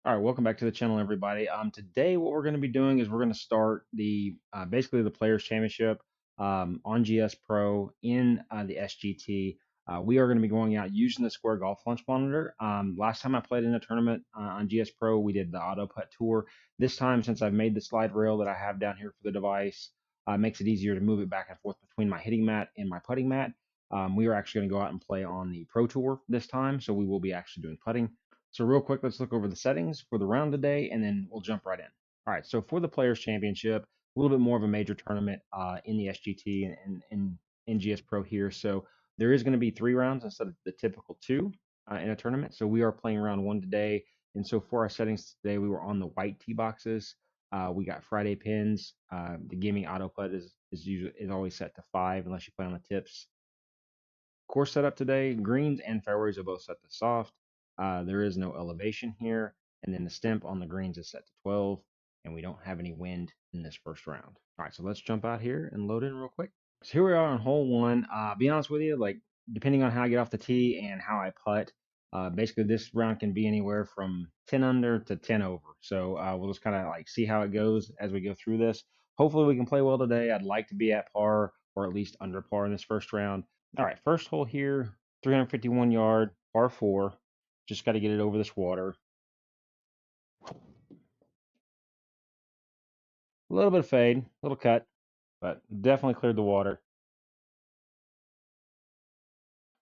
All right, welcome back to the channel, everybody. Today, what we're going to be doing is we're going to start the basically the Players Championship on GS Pro in the SGT. We are going to be going out using the Square Golf Launch Monitor. Last time I played in a tournament on GS Pro, we did the Auto Putt Tour. This time, since I've made the slide rail that I have down here for the device, makes it easier to move it back and forth between my hitting mat and my putting mat. We are actually going to go out and play on the Pro Tour this time, so we will be actually doing putting. So real quick, let's look over the settings for the round today, and then we'll jump right in. All right, so for the Players Championship, a little bit more of a major tournament in the SGT and NGS Pro here. So there is going to be 3 rounds instead of the typical 2 in a tournament. So we are playing round 1 today. And so for our settings today, we were on the white tee boxes. We got Friday pins. The gimme auto putt is always set to 5 unless you play on the tips. Course setup today, greens and fairways are both set to soft. There is no elevation here, and then the stemp on the greens is set to 12, and we don't have any wind in this first round. All right, so let's jump out here and load in real quick. So here we are on hole 1. Be honest with you, like depending on how I get off the tee and how I putt, basically this round can be anywhere from 10 under to 10 over. So we'll just kind of like see how it goes as we go through this. Hopefully we can play well today. I'd like to be at par or at least under par in this first round. All right, first hole here, 351 yard, par 4. Just got to get it over this water. A little bit of fade, a little cut, but definitely cleared the water.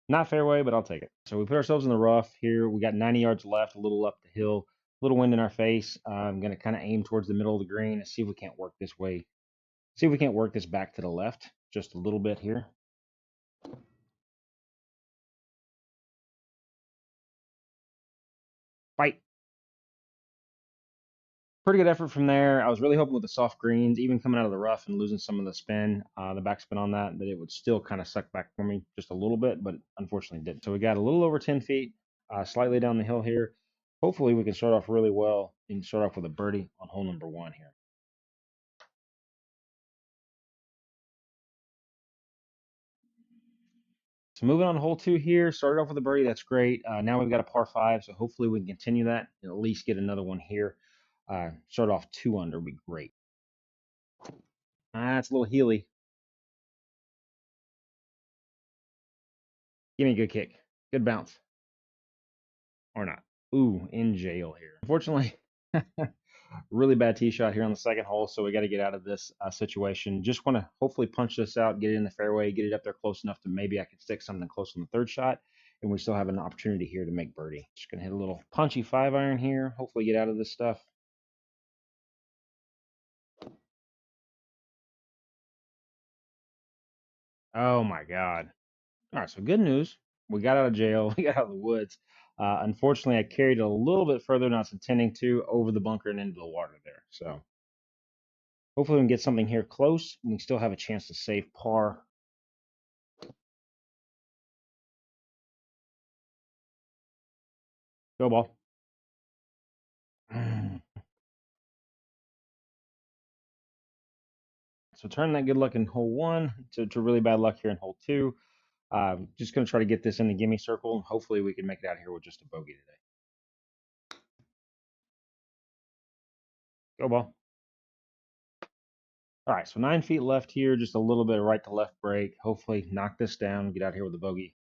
Not fairway, but I'll take it. So we put ourselves in the rough here. We got 90 yards left, a little up the hill, a little wind in our face. I'm going to kind of aim towards the middle of the green and see if we can't work this way. See if we can't work this back to the left just a little bit here. Fight. Pretty good effort from there. I was really hoping with the soft greens, even coming out of the rough and losing some of the spin, the backspin on that it would still kind of suck back for me just a little bit, but unfortunately didn't. So we got a little over 10 feet, slightly down the hill here. Hopefully we can start off really well and start off with a birdie on hole number 1 here. So moving on to hole 2 here, started off with a birdie. That's great. Now we've got a par 5, so hopefully we can continue that and at least get another one here. Start off 2 under would be great. It's a little heely. Give me a good kick. Good bounce. Or not. Ooh, in jail here. Unfortunately, really bad tee shot here on the second hole, so we got to get out of this situation. Just want to hopefully punch this out, get it in the fairway, get it up there close enough to maybe I could stick something close on the third shot, and we still have an opportunity here to make birdie. Just going to hit a little punchy 5-iron here, hopefully get out of this stuff. Oh my God. All right, so good news. We got out of jail. We got out of the woods. Unfortunately, I carried it a little bit further than I was intending to over the bunker and into the water there. So hopefully we can get something here close, and we still have a chance to save par. Go ball. So turn that good luck in hole 1 to really bad luck here in hole 2. Just going to try to get this in the gimme circle, and hopefully we can make it out here with just a bogey today. Go ball. All right, so 9 feet left here, just a little bit of right to left break. Hopefully knock this down, get out here with a bogey.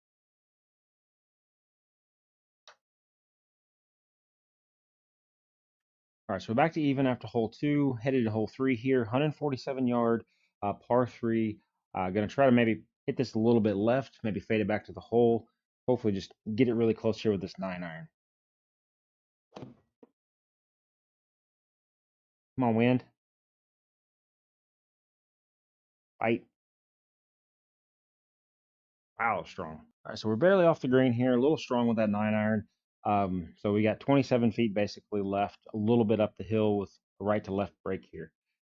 All right, so back to even after hole 2, headed to hole 3 here, 147 yard, par 3. Going to try to maybe hit this a little bit left, maybe fade it back to the hole. Hopefully just get it really close here with this 9-iron. Come on, wind. Fight. Wow, strong. All right, so we're barely off the green here, a little strong with that 9-iron. So we got 27 feet basically left, a little bit up the hill with a right to left break here.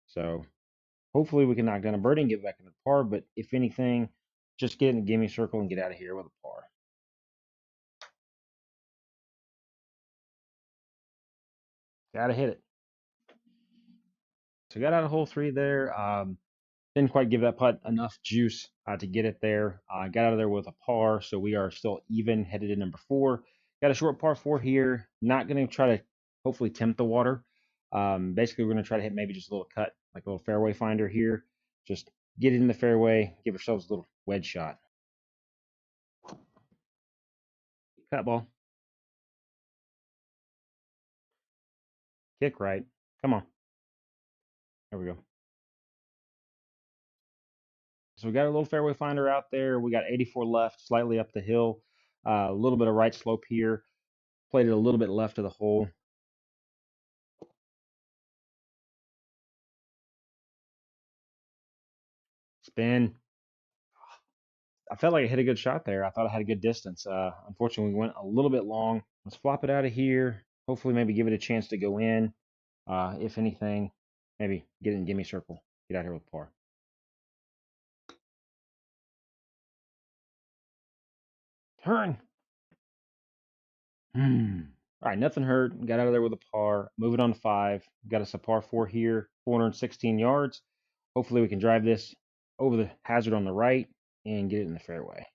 So hopefully we can knock down a birdie and get back into the par, but if anything, just get in the gimme circle and get out of here with a par. Gotta hit it. So got out of hole 3 there. Didn't quite give that putt enough juice to get it there. Got out of there with a par, so we are still even, headed to number 4. Got a short par 4 here. Not going to try to hopefully tempt the water. Basically, we're going to try to hit maybe just a little cut, like a little fairway finder here. Just get it in the fairway, give ourselves a little wedge shot. Cut ball, kick right. Come on. There we go. So we got a little fairway finder out there. We got 84 left, slightly up the hill. A little bit of right slope here. Played it a little bit left of the hole. Spin. I felt like I hit a good shot there. I thought I had a good distance. Unfortunately, we went a little bit long. Let's flop it out of here. Hopefully, maybe give it a chance to go in. If anything, maybe get it in gimme circle. Get out here with par. Turn. All right, nothing hurt. Got out of there with a par. Moving on to 5. Got us a par 4 here, 416 yards. Hopefully, we can drive this over the hazard on the right and get it in the fairway.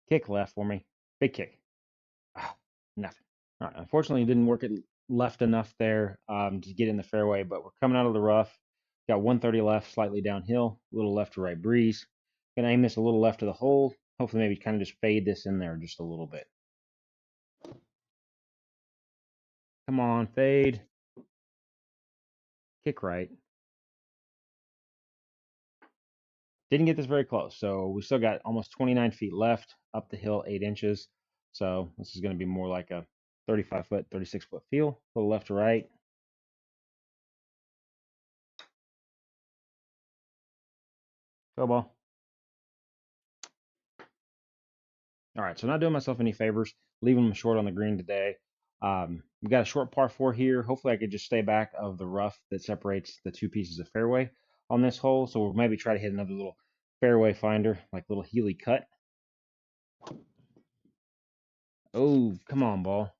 Kick left for me. Big kick. Nothing. All right. Unfortunately, it didn't work it left enough there to get in the fairway, but we're coming out of the rough. Got 130 left, slightly downhill, a little left to right breeze. Gonna aim this a little left of the hole. Hopefully, maybe kind of just fade this in there just a little bit. Come on, fade. Kick right. Didn't get this very close, so we still got almost 29 feet left up the hill, 8 inches. So this is going to be more like a 35 foot, 36 foot feel, a little left to right. Go ball. All right, so not doing myself any favors, leaving them short on the green today. We've got a short par 4 here. Hopefully I could just stay back of the rough that separates the 2 pieces of fairway on this hole. So we'll maybe try to hit another little fairway finder, like little Healy cut. Oh, come on, ball.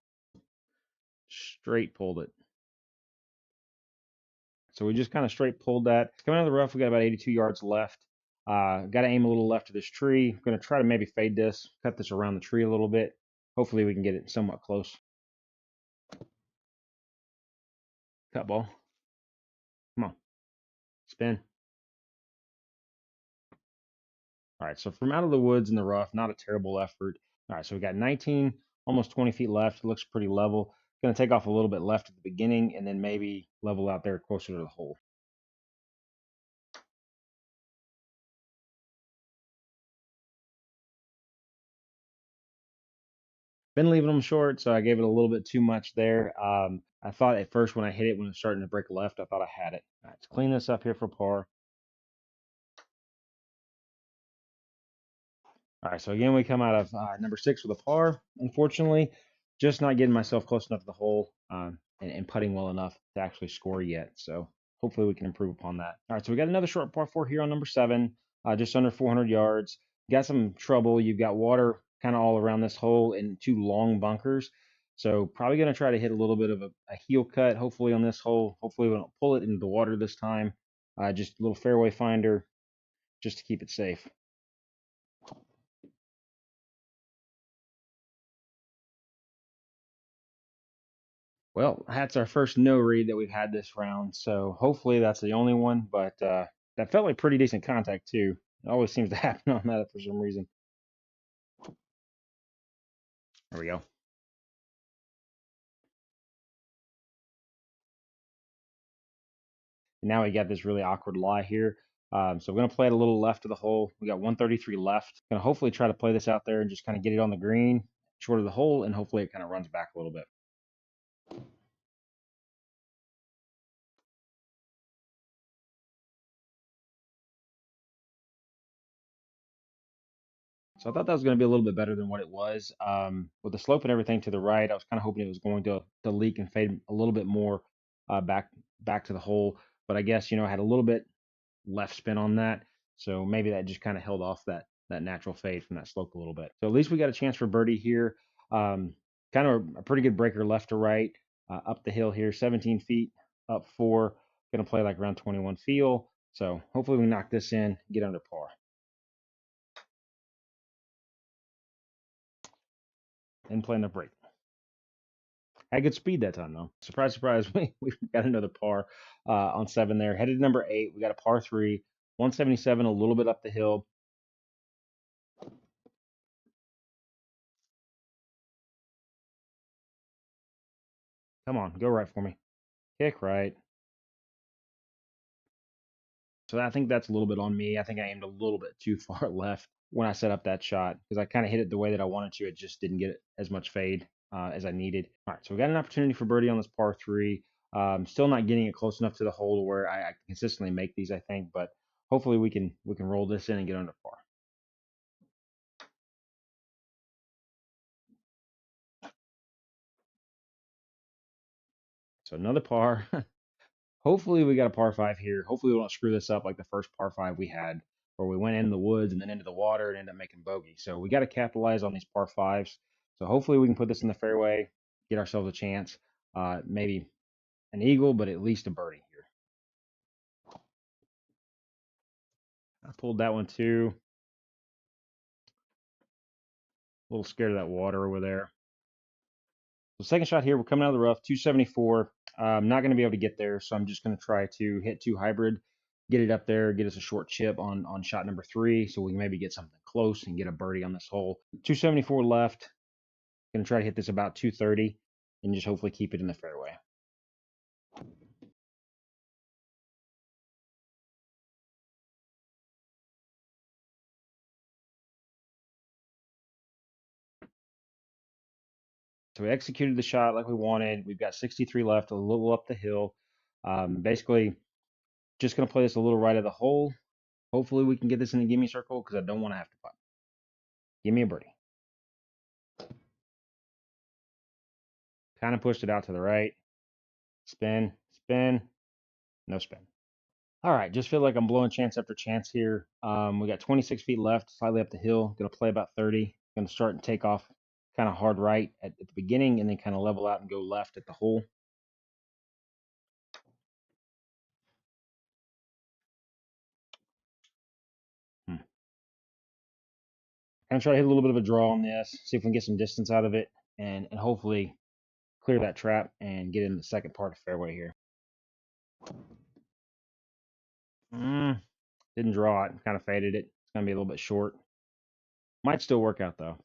Straight pulled it. So we just kind of straight pulled that. Coming out of the rough, we got about 82 yards left. Got to aim a little left of this tree. I'm going to try to maybe fade this, cut this around the tree a little bit. Hopefully we can get it somewhat close. Cut ball. Come on. Spin. All right, so from out of the woods in the rough, not a terrible effort. All right, so we got 19, almost 20 feet left. It looks pretty level. Going to take off a little bit left at the beginning and then maybe level out there closer to the hole. Been leaving them short, so I gave it a little bit too much there. I thought at first when I hit it, when it was starting to break left, I thought I had it. All right, let's clean this up here for par. All right, so again, we come out of number 6 with a par. Unfortunately, just not getting myself close enough to the hole and putting well enough to actually score yet. So hopefully we can improve upon that. All right, so we got another short par 4 here on number 7, just under 400 yards. Got some trouble. You've got water kind of all around this hole in 2 long bunkers. So probably going to try to hit a little bit of a heel cut, hopefully on this hole. Hopefully we don't pull it into the water this time. Just a little fairway finder just to keep it safe. Well, that's our first no read that we've had this round, so hopefully that's the only one. But that felt like pretty decent contact too. It always seems to happen on that for some reason. There we go. Now we got this really awkward lie here. So we're gonna play it a little left of the hole. We got 133 left. Gonna hopefully try to play this out there and just kind of get it on the green, short of the hole, and hopefully it kind of runs back a little bit. So I thought that was going to be a little bit better than what it was. With the slope and everything to the right, I was kind of hoping it was going to leak and fade a little bit more back to the hole. But I guess I had a little bit left spin on that, so maybe that just kind of held off that natural fade from that slope a little bit. So at least we got a chance for birdie here. Kind of a pretty good breaker left to right, up the hill here, 17 feet up 4. Going to play like around 21 feel. So hopefully we knock this in, get under par. Didn't play enough break. Had good speed that time though. Surprise, surprise, we got another par on 7 there. Headed to number 8. We got a par 3, 177, a little bit up the hill. Come on, go right for me. Kick right. So I think that's a little bit on me. I think I aimed a little bit too far left when I set up that shot because I kind of hit it the way that I wanted to. It just didn't get as much fade as I needed. All right, so we got an opportunity for birdie on this par 3. Still not getting it close enough to the hole where I consistently make these, I think, but hopefully we can roll this in and get under par. So another par. Hopefully we got a par 5 here. Hopefully we don't screw this up like the first par 5 we had, where we went in the woods and then into the water and ended up making bogey. So we got to capitalize on these par 5s. So hopefully we can put this in the fairway, get ourselves a chance. Maybe an eagle, but at least a birdie here. I pulled that one too. A little scared of that water over there. So second shot here, we're coming out of the rough, 274. I'm not going to be able to get there, so I'm just going to try to hit 2 hybrid, get it up there, get us a short chip on shot number 3, so we can maybe get something close and get a birdie on this hole. 274 left. Going to try to hit this about 230 and just hopefully keep it in the fairway. So we executed the shot like we wanted. We've got 63 left, a little up the hill. Basically, just going to play this a little right of the hole. Hopefully we can get this in the gimme circle because I don't want to have to putt. Give me a birdie. Kind of pushed it out to the right. Spin, spin, no spin. All right, just feel like I'm blowing chance after chance here. We got 26 feet left, slightly up the hill. Going to play about 30. Going to start and take off kind of hard right at the beginning and then kind of level out and go left at the hole. Gonna try to hit a little bit of a draw on this, see if we can get some distance out of it, and hopefully clear that trap and get in the second part of fairway here. Didn't draw it, kind of faded it. It's gonna be a little bit short. Might still work out though.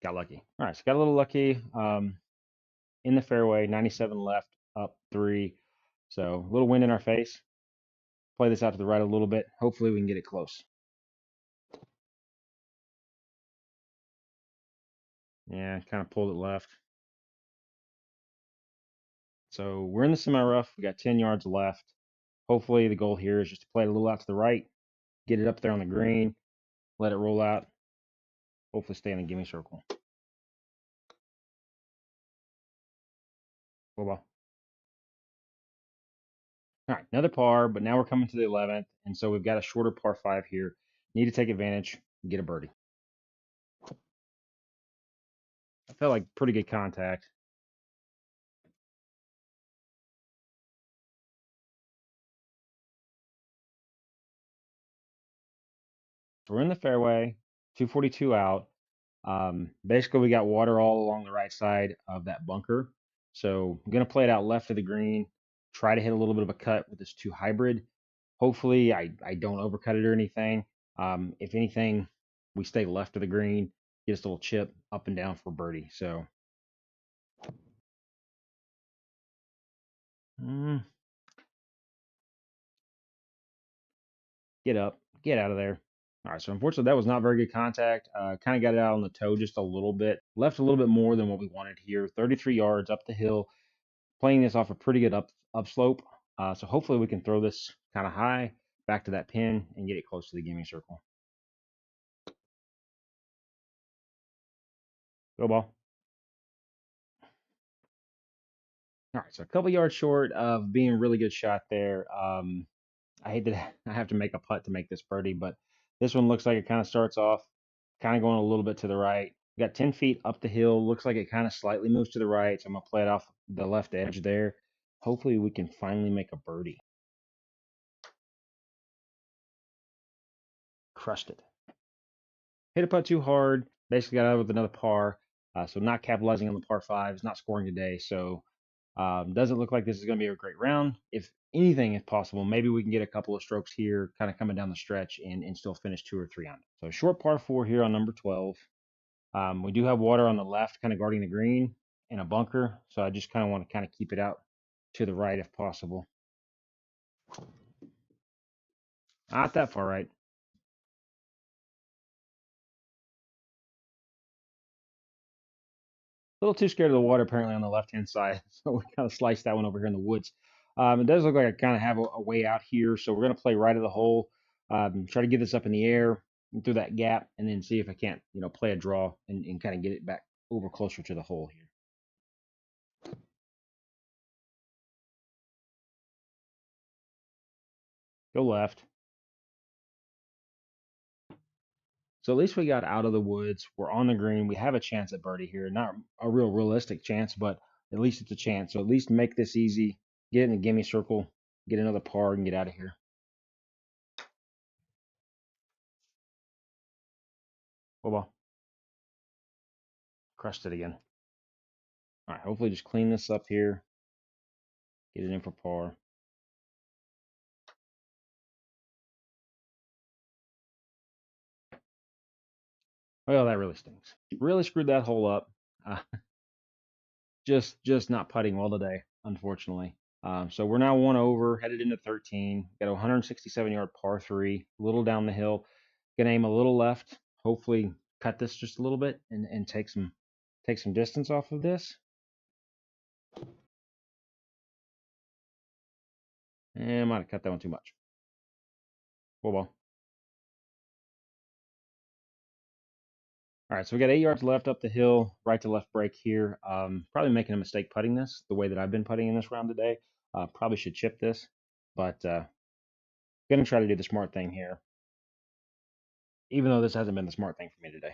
Got lucky. All right, so got a little lucky. In the fairway, 97 left, up 3. So a little wind in our face. Play this out to the right a little bit. Hopefully we can get it close. Yeah, kind of pulled it left. So we're in the semi-rough. We got 10 yards left. Hopefully the goal here is just to play it a little out to the right, get it up there on the green, let it roll out. Hopefully stay in the gimme circle. Full ball. All right, another par, but now we're coming to the 11th, and so we've got a shorter par 5 here. Need to take advantage, get a birdie. I felt like pretty good contact. So we're in the fairway, 242 out. Basically, we got water all along the right side of that bunker. So I'm going to play it out left of the green, try to hit a little bit of a cut with this 2 hybrid. Hopefully, I don't overcut it or anything. If anything, we stay left of the green, get us a little chip up and down for birdie. So get up, get out of there. All right, so unfortunately, that was not very good contact. Kind of got it out on the toe just a little bit. Left a little bit more than what we wanted here. 33 yards up the hill. Playing this off a pretty good upslope. So hopefully we can throw this kind of high back to that pin and get it close to the gimme circle. Go ball. All right, so a couple yards short of being a really good shot there. I hate that I have to make a putt to make this birdie, but this one looks like it kind of starts off kind of going a little bit to the right. We got 10 feet up the hill. Looks like it kind of slightly moves to the right. So I'm going to play it off the left edge there. Hopefully we can finally make a birdie. Crushed it. hit a putt too hard. Basically got out with another par. So not capitalizing on the par fives, not scoring today. So doesn't look like this is going to be a great round. If anything is possible, maybe we can get a couple of strokes here, kind of coming down the stretch, and still finish 2 or 3 under. So short par four here on number 12. We do have water on the left, kind of guarding the green, and a bunker. So I just kind of want to kind of keep it out to the right if possible. Not that far right. A little too scared of the water apparently on the left hand side, so we kind of sliced that one over here in the woods. It does look like I kind of have a way out here, so we're going to play right of the hole. Try to get this up in the air and through that gap, and then see if I can't, play a draw and kind of get it back over closer to the hole here. Go left. So at least we got out of the woods. We're on the green. We have a chance at birdie here. Not a real realistic chance, but at least it's a chance. So at least make this easy. Get in the gimme circle. Get another par and get out of here. Oh well. Crushed it again. All right, hopefully just clean this up here. Get it in for par. Well, that really stinks. Really screwed that hole up. Uh, just not putting well today, unfortunately. So we're now one over, headed into 13. Got a 167-yard par three, a little down the hill. Gonna aim a little left. Hopefully, cut this just a little bit and take some distance off of this. And I might have cut that one too much. Oh well. All right, so we got 8 yards left up the hill, right to left break here. Probably making a mistake putting this the way that I've been putting in this round today. Probably should chip this, but gonna try to do the smart thing here, even though this hasn't been the smart thing for me today.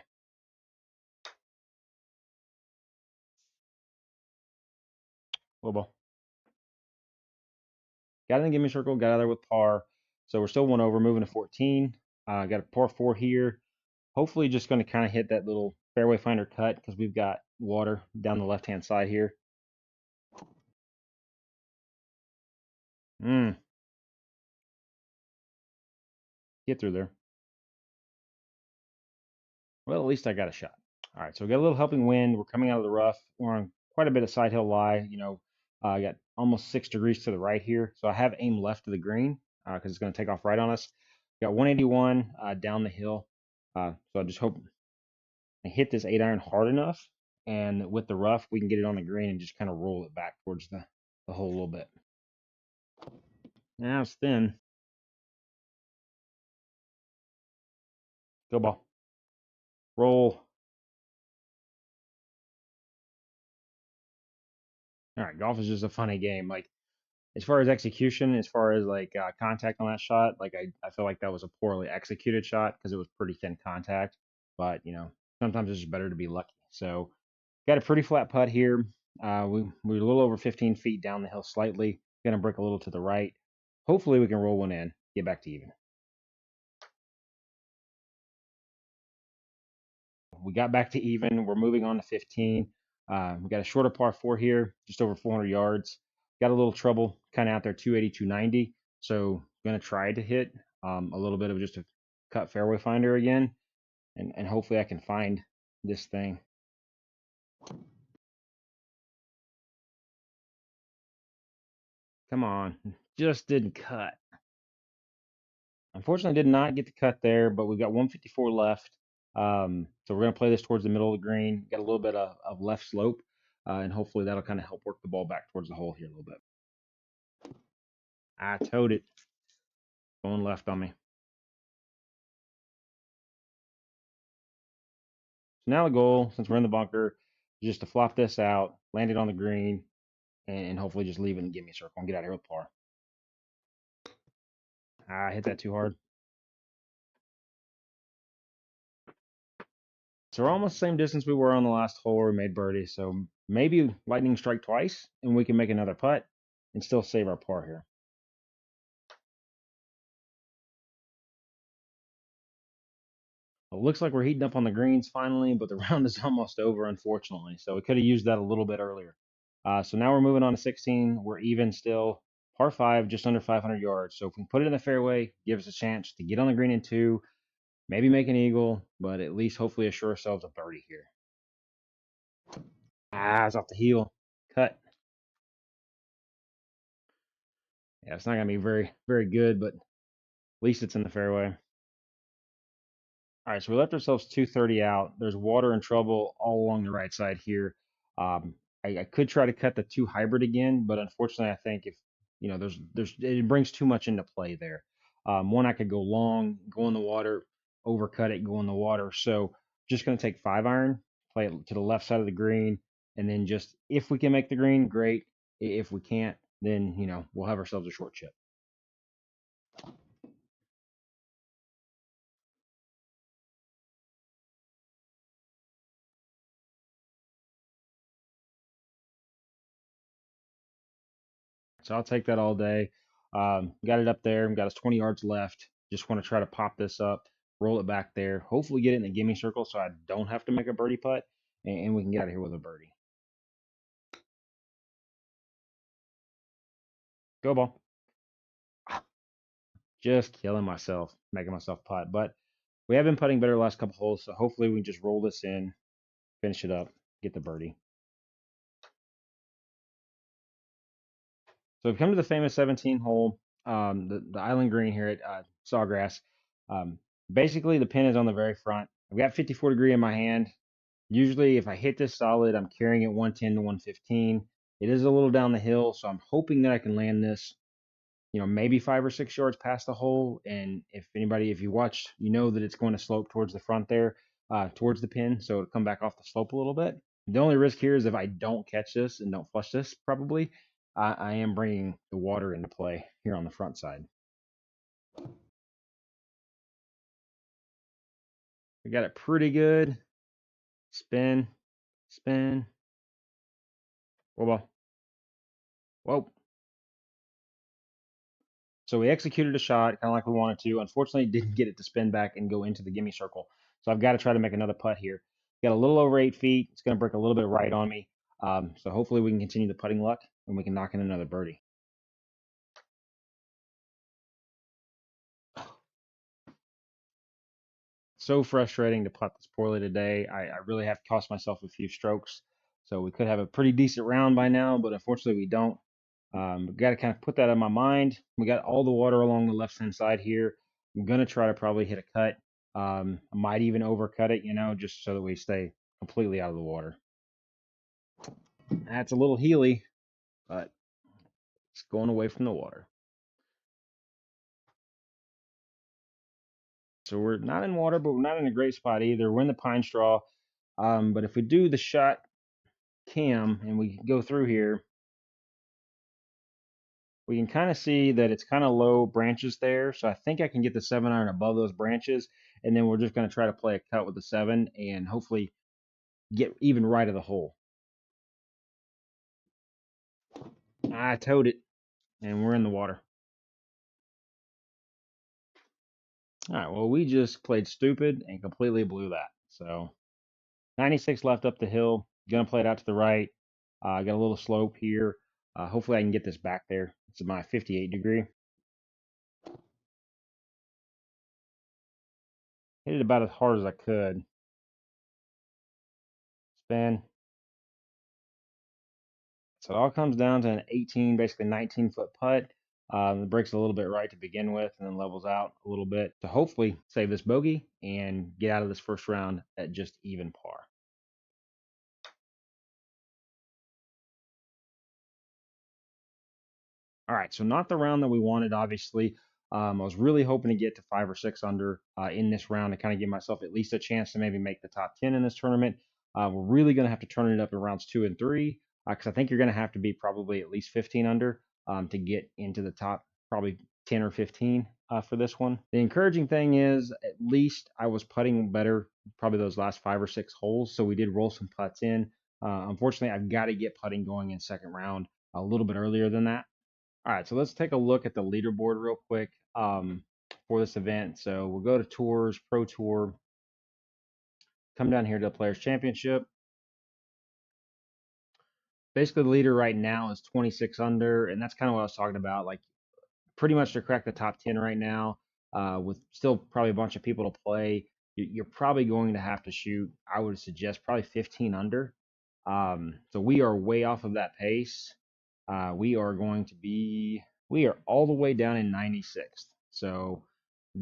Well, ball. Got in the gimme circle, got out there with par. So we're still one over, moving to 14. Got a par four here. Hopefully just going to kind of hit that little fairway finder cut because we've got water down the left-hand side here. Get through there. Well, at least I got a shot. All right, so we got a little helping wind. We're coming out of the rough. We're on quite a bit of side hill lie. I got almost 6 degrees to the right here. So I have aim left of the green because it's going to take off right on us. Got 181 down the hill. So I just hope I hit this 8-iron hard enough. And with the rough, we can get it on the green and just kind of roll it back towards the hole a little bit. Now it's thin. Go ball. Roll. All right, golf is just a funny game. Like as far as execution, as far as like contact on that shot, like I feel like that was a poorly executed shot because it was pretty thin contact. But sometimes it's just better to be lucky. So got a pretty flat putt here. We're a little over 15 feet down the hill slightly. Gonna break a little to the right. Hopefully we can roll one in, get back to even. We got back to even. We're moving on to 15. We got a shorter par four here, just over 400 yards. Got a little trouble kind of out there, 280, 290. So going to try to hit a little bit of just a cut fairway finder again. And hopefully I can find this thing. Come on. Just didn't cut. Unfortunately, did not get the cut there, but we've got 154 left. So we're going to play this towards the middle of the green. Got a little bit of left slope, and hopefully that'll kind of help work the ball back towards the hole here a little bit. I towed it. Going left on me. So now the goal, since we're in the bunker, is just to flop this out, land it on the green, and hopefully just leave it in the gimme circle and get out of here with par. I hit that too hard. So we're almost the same distance we were on the last hole where we made birdie. So maybe lightning strike twice, and we can make another putt and still save our par here. It looks like we're heating up on the greens finally, but the round is almost over, unfortunately. So we could have used that a little bit earlier. So now we're moving on to 16. We're even still. Par 5, just under 500 yards. So if we can put it in the fairway, give us a chance to get on the green in 2, maybe make an eagle, but at least hopefully assure ourselves a birdie here. It's off the heel. Cut. Yeah, it's not going to be very, very good, but at least it's in the fairway. All right, so we left ourselves 230 out. There's water and trouble all along the right side here. Um, I could try to cut the 2 hybrid again, but unfortunately, I think if there's it brings too much into play there. One, I could go long, go in the water, overcut it, go in the water. So just going to take 5-iron, play it to the left side of the green, and then just if we can make the green, great. If we can't, then we'll have ourselves a short chip. So I'll take that all day. Got it up there. Got us 20 yards left. Just want to try to pop this up, roll it back there. Hopefully get it in the gimme circle so I don't have to make a birdie putt, and we can get out of here with a birdie. Go ball. Just killing myself, making myself putt. But we have been putting better the last couple holes, so hopefully we can just roll this in, finish it up, get the birdie. So we've come to the famous 17 hole, the island green here at Sawgrass. Basically, the pin is on the very front. I've got 54 degree in my hand. Usually, if I hit this solid, I'm carrying it 110 to 115. It is a little down the hill, so I'm hoping that I can land this, maybe 5 or 6 yards past the hole. And if you watch, you know that it's going to slope towards the front there, towards the pin, so it'll come back off the slope a little bit. The only risk here is if I don't catch this and don't flush this, probably, I am bringing the water into play here on the front side. We got it pretty good. Spin, spin. Whoa, whoa. So we executed a shot kind of like we wanted to. Unfortunately, didn't get it to spin back and go into the gimme circle. So I've got to try to make another putt here. Got a little over 8 feet. It's going to break a little bit right on me. So hopefully we can continue the putting luck and we can knock in another birdie. So frustrating to putt this poorly today. I really have cost myself a few strokes. So we could have a pretty decent round by now, but unfortunately we don't. Got to kind of put that in my mind. We got all the water along the left-hand side here. I'm going to try to probably hit a cut. I might even overcut it, just so that we stay completely out of the water. That's a little heely, but it's going away from the water. So we're not in water, but we're not in a great spot either. We're in the pine straw. But if we do the shot cam and we go through here, we can kind of see that it's kind of low branches there. So I think I can get the 7-iron above those branches. And then we're just going to try to play a cut with the 7 and hopefully get even right of the hole. I towed it and we're in the water. All right, well, we just played stupid and completely blew that. So 96 left up the hill. Gonna play it out to the right. Got a little slope here. Hopefully I can get this back there. It's my 58 degree. Hit it about as hard as I could. Spin. So it all comes down to an 18, basically 19-foot putt. It breaks a little bit right to begin with and then levels out a little bit to hopefully save this bogey and get out of this first round at just even par. All right, so not the round that we wanted, obviously. I was really hoping to get to 5 or 6 under in this round to kind of give myself at least a chance to maybe make the top 10 in this tournament. We're really going to have to turn it up in rounds 2 and 3 because I think you're going to have to be probably at least 15 under to get into the top, probably 10 or 15 for this one. The encouraging thing is at least I was putting better probably those last 5 or 6 holes, so we did roll some putts in. Unfortunately, I've got to get putting going in second round a little bit earlier than that. All right, so let's take a look at the leaderboard real quick for this event. So we'll go to Tours, Pro Tour. come down here to the Players Championship. Basically, the leader right now is 26 under, and that's kind of what I was talking about. Like, pretty much to crack the top 10 right now, with still probably a bunch of people to play, you're probably going to have to shoot, I would suggest, probably 15 under. So we are way off of that pace. We are all the way down in 96th. So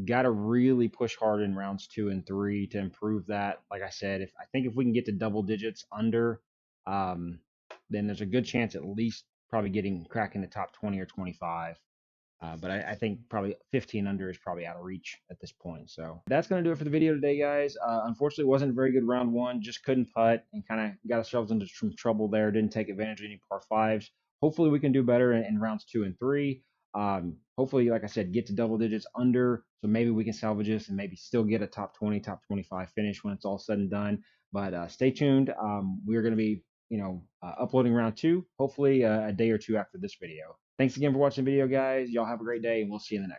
got to really push hard in rounds 2 and 3 to improve that. Like I said, if I think if we can get to double digits under, um, then there's a good chance at least probably getting cracking the top 20 or 25. But I think probably 15 under is probably out of reach at this point. So that's going to do it for the video today, guys. Unfortunately, it wasn't a very good round one. Just couldn't putt and kind of got ourselves into some trouble there. Didn't take advantage of any par fives. Hopefully, we can do better in rounds 2 and 3. Hopefully, like I said, get to double digits under. So maybe we can salvage this and maybe still get a top 20, top 25 finish when it's all said and done. But stay tuned. We're going to be uploading round 2, hopefully a day or two after this video. Thanks again for watching the video, guys. Y'all have a great day, and we'll see you in the next.